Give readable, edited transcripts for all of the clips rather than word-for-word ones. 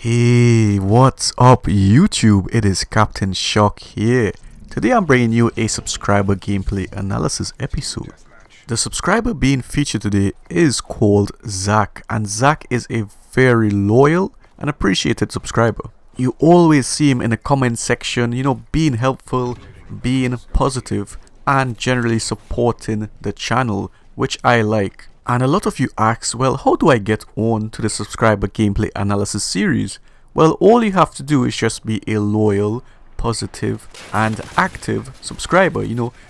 Hey, what's up YouTube? It is Captain Shock here. Today I'm bringing you a subscriber gameplay analysis episode. The subscriber being featured today is called Zach, and Zach is a very loyal and appreciated subscriber. You always see him in the comment section, being helpful, being positive, and generally supporting the channel, which I like. And a lot of you ask, well, how do I get on to the subscriber gameplay analysis series? Well, all you have to do is just be a loyal, positive, and active subscriber.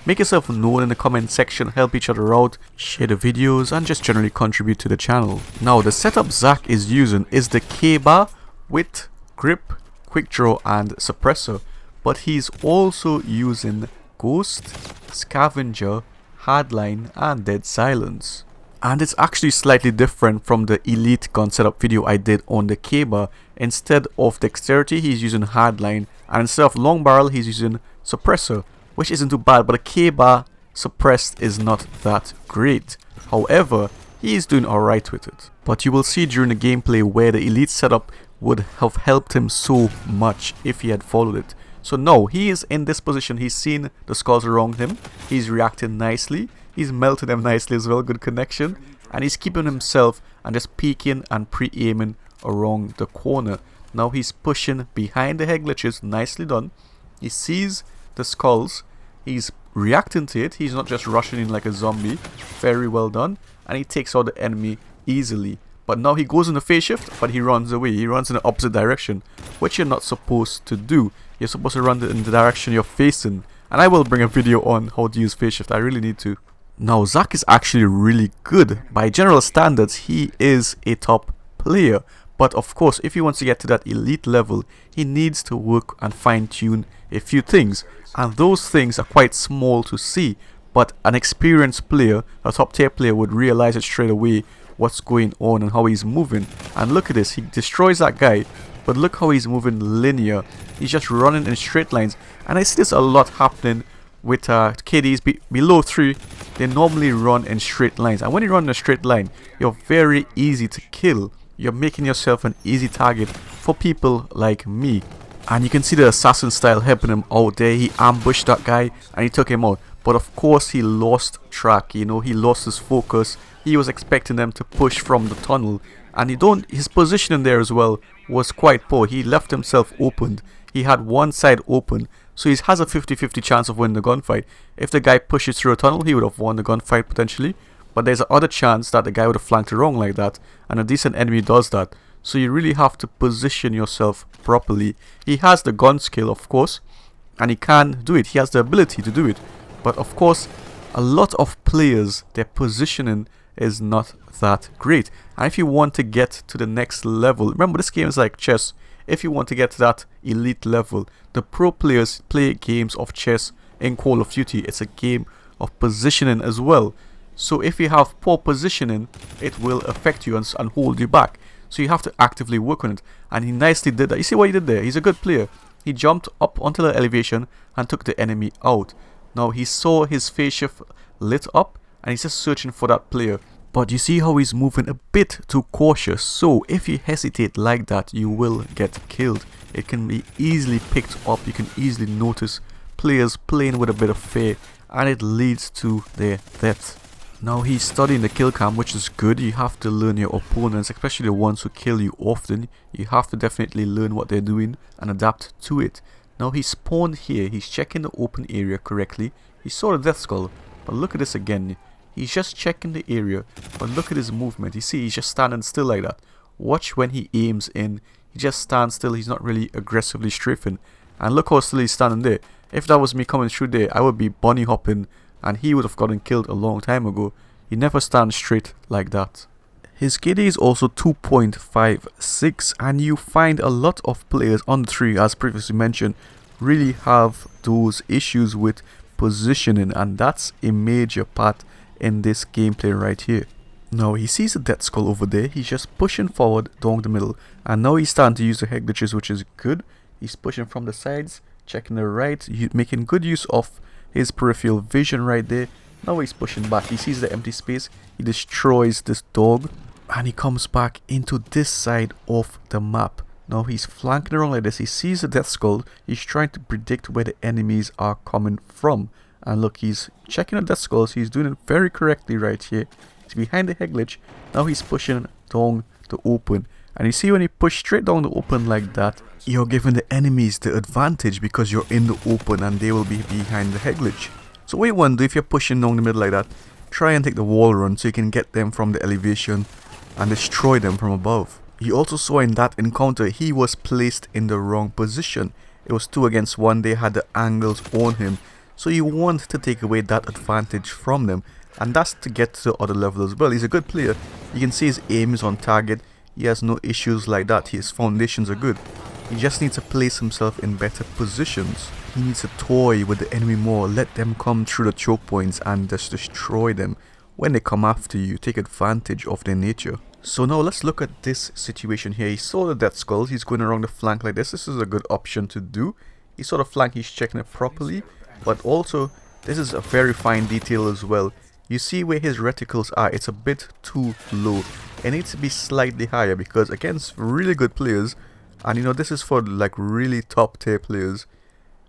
Make yourself known in the comment section, help each other out, share the videos, and just generally contribute to the channel. Now, the setup Zach is using is the K-Bar with grip, quick draw, and suppressor. But he's also using Ghost, Scavenger, Hardline, and Dead Silence. And it's actually slightly different from the elite gun setup video I did on the K-Bar. Instead of dexterity, he's using hardline, and instead of long barrel, he's using suppressor, which isn't too bad, but the K-Bar suppressed is not that great. However, he is doing alright with it. But you will see during the gameplay where the elite setup would have helped him so much if he had followed it. So no, he is in this position, he's seen the skulls around him, he's reacting nicely. He's melted them nicely as well, good connection. And he's keeping himself and just peeking and pre-aiming around the corner. Now he's pushing behind the head glitches, nicely done. He sees the skulls, he's reacting to it, he's not just rushing in like a zombie. Very well done. And he takes out the enemy easily. But now he goes in the phase shift, but he runs away. He runs in the opposite direction, which you're not supposed to do. You're supposed to run in the direction you're facing. And I will bring a video on how to use phase shift, I really need to. Now, Zach is actually really good. By general standards, he is a top player. But of course, if he wants to get to that elite level, he needs to work and fine-tune a few things. And those things are quite small to see. But an experienced player, a top tier player, would realize it straight away what's going on and how he's moving. And look at this, he destroys that guy. But look how he's moving linear. He's just running in straight lines. And I see this a lot happening with KDs below 3. They normally run in straight lines, and when you run in a straight line, you're very easy to kill. You're making yourself an easy target for people like me. And you can see the assassin style helping him out there. He ambushed that guy and he took him out, but of course he lost track. He lost his focus. He was expecting them to push from the tunnel, and his positioning there as well was quite poor. He left himself opened. He had one side open, so he has a 50-50 chance of winning the gunfight. If the guy pushes through a tunnel, he would have won the gunfight potentially. But there's another chance that the guy would have flanked around like that, and a decent enemy does that. So you really have to position yourself properly. He has the gun skill, of course, and he can do it. He has the ability to do it. But of course, a lot of players, their positioning is not that great. And if you want to get to the next level, remember this game is like chess. If you want to get to that elite level, the pro players play games of chess in Call of Duty. It's a game of positioning as well. So if you have poor positioning, it will affect you and hold you back. So you have to actively work on it. And he nicely did that. You see what he did there? He's a good player. He jumped up onto the elevation and took the enemy out. Now he saw his phase shift lit up and he's just searching for that player. But you see how he's moving a bit too cautious, so if you hesitate like that, you will get killed. It can be easily picked up, you can easily notice players playing with a bit of fear, and it leads to their death. Now he's studying the kill cam, which is good. You have to learn your opponents, especially the ones who kill you often. You have to definitely learn what they're doing and adapt to it. Now he spawned here, he's checking the open area correctly. He saw the death skull, but look at this again. He's just checking the area, but look at his movement. You see, he's just standing still like that. Watch when he aims in. He just stands still. He's not really aggressively strafing. And look how still he's standing there. If that was me coming through there, I would be bunny hopping, and he would have gotten killed a long time ago. He never stands straight like that. His KD is also 2.56, and you find a lot of players on the tree, as previously mentioned, really have those issues with positioning, and that's a major part in this gameplay right here. Now he sees a death skull over there. He's just pushing forward down the middle, and now he's starting to use the head glitches, which is good. He's pushing from the sides, checking the right, making good use of his peripheral vision right there. Now he's pushing back. He sees the empty space. He destroys this dog, and he comes back into this side of the map. Now he's flanking around like this. He sees the Death Skull. He's trying to predict where the enemies are coming from. And look, he's checking the Death Skulls. He's doing it very correctly right here. He's behind the Head Glitch. Now he's pushing down the open. And you see when you push straight down the open like that, you're giving the enemies the advantage because you're in the open and they will be behind the Head Glitch. So what you want to do if you're pushing down the middle like that, try and take the wall run so you can get them from the elevation and destroy them from above. You also saw in that encounter he was placed in the wrong position. It was 2 against 1, they had the angles on him. So you want to take away that advantage from them. And that's to get to the other level as well. He's a good player. You can see his aim is on target. He has no issues like that. His foundations are good. He just needs to place himself in better positions. He needs to toy with the enemy more. Let them come through the choke points and just destroy them. When they come after you, take advantage of their nature. So now let's look at this situation here. He saw the Death Skull. He's going around the flank like this. This is a good option to do. He saw the flank. He's checking it properly. But also, this is a very fine detail as well. You see where his reticles are. It's a bit too low. It needs to be slightly higher because against really good players, and you know this is for like really top tier players,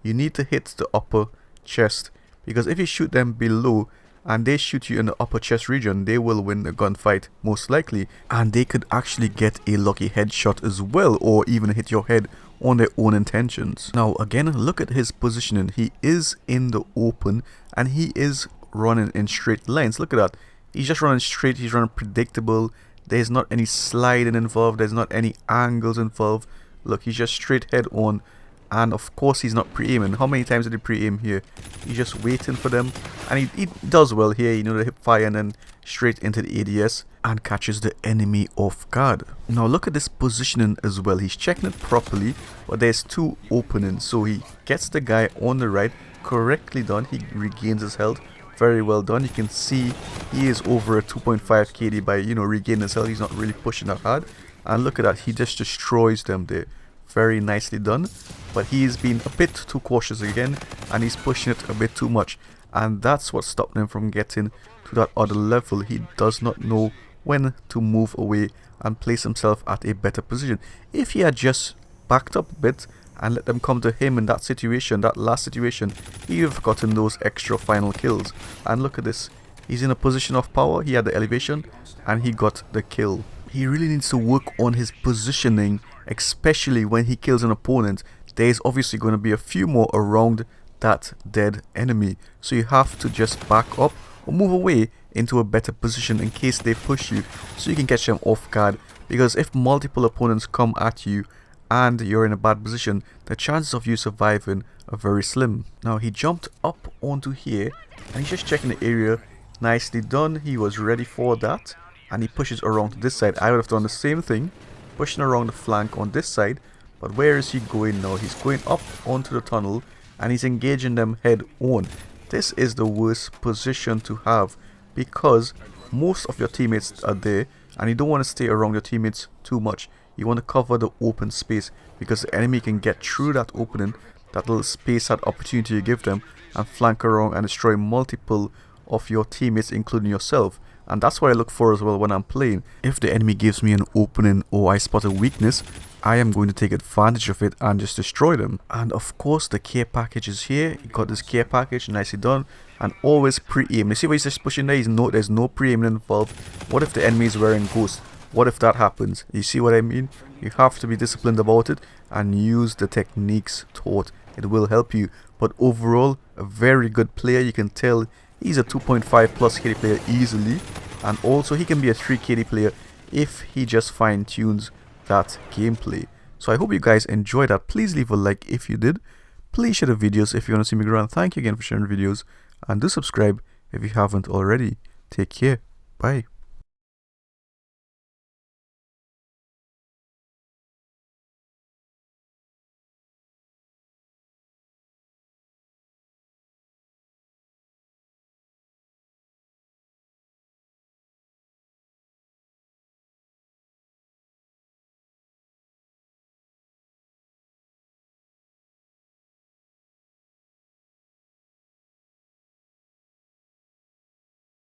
you need to hit the upper chest. Because if you shoot them below, and they shoot you in the upper chest region, they will win the gunfight most likely, and they could actually get a lucky headshot as well, or even hit your head on their own intentions. Now again, look at his positioning. He is in the open and he is running in straight lines. Look at that. He's just running straight. He's running predictable. There's not any sliding involved. There's not any angles involved. Look, he's just straight head on. And of course he's not pre-aiming. How many times did he pre-aim here? He's just waiting for them. And he does well here, you know, the hip fire and then straight into the ADS and catches the enemy off guard. Now look at this positioning as well. He's checking it properly, but there's 2 openings. So he gets the guy on the right, correctly done. He regains his health. Very well done. You can see he is over a 2.5 KD by, you know, regaining his health. He's not really pushing that hard. And look at that. He just destroys them there. Very nicely done. But he's been a bit too cautious again, and he's pushing it a bit too much, and that's what stopped him from getting to that other level. He does not know when to move away and place himself at a better position. If he had just backed up a bit and let them come to him in that situation, that last situation, he would have gotten those extra final kills. And look at this, he's in a position of power. He had the elevation and he got the kill. He really needs to work on his positioning, especially when he kills an opponent. There's obviously going to be a few more around that dead enemy, so you have to just back up or move away into a better position in case they push you, so you can catch them off guard. Because if multiple opponents come at you and you're in a bad position, the chances of you surviving are very slim. Now he jumped up onto here and he's just checking the area. Nicely done. He was ready for that, and he pushes around to this side. I would have done the same thing, pushing around the flank on this side. But where is he going now? He's going up onto the tunnel and he's engaging them head on. This is the worst position to have because most of your teammates are there and you don't want to stay around your teammates too much. You want to cover the open space because the enemy can get through that opening, that little space, that opportunity you give them, and flank around and destroy multiple of your teammates, including yourself. And that's what I look for as well when I'm playing. If the enemy gives me an opening or I spot a weakness, I am going to take advantage of it and just destroy them. And of course the care package is here. You got this care package, nicely done. And always pre-aim. You see what he's just pushing there? There's no pre-aiming involved. What if the enemy is wearing Ghost? What if that happens? You see what I mean? You have to be disciplined about it and use the techniques taught. It will help you. But overall, a very good player. You can tell he's a 2.5 plus KD player easily. And also he can be a 3 KD player if he just fine-tunes that gameplay. So I hope you guys enjoyed that. Please leave a like if you did. Please share the videos if you want to see me grow. And thank you again for sharing videos. And do subscribe if you haven't already. Take care. Bye.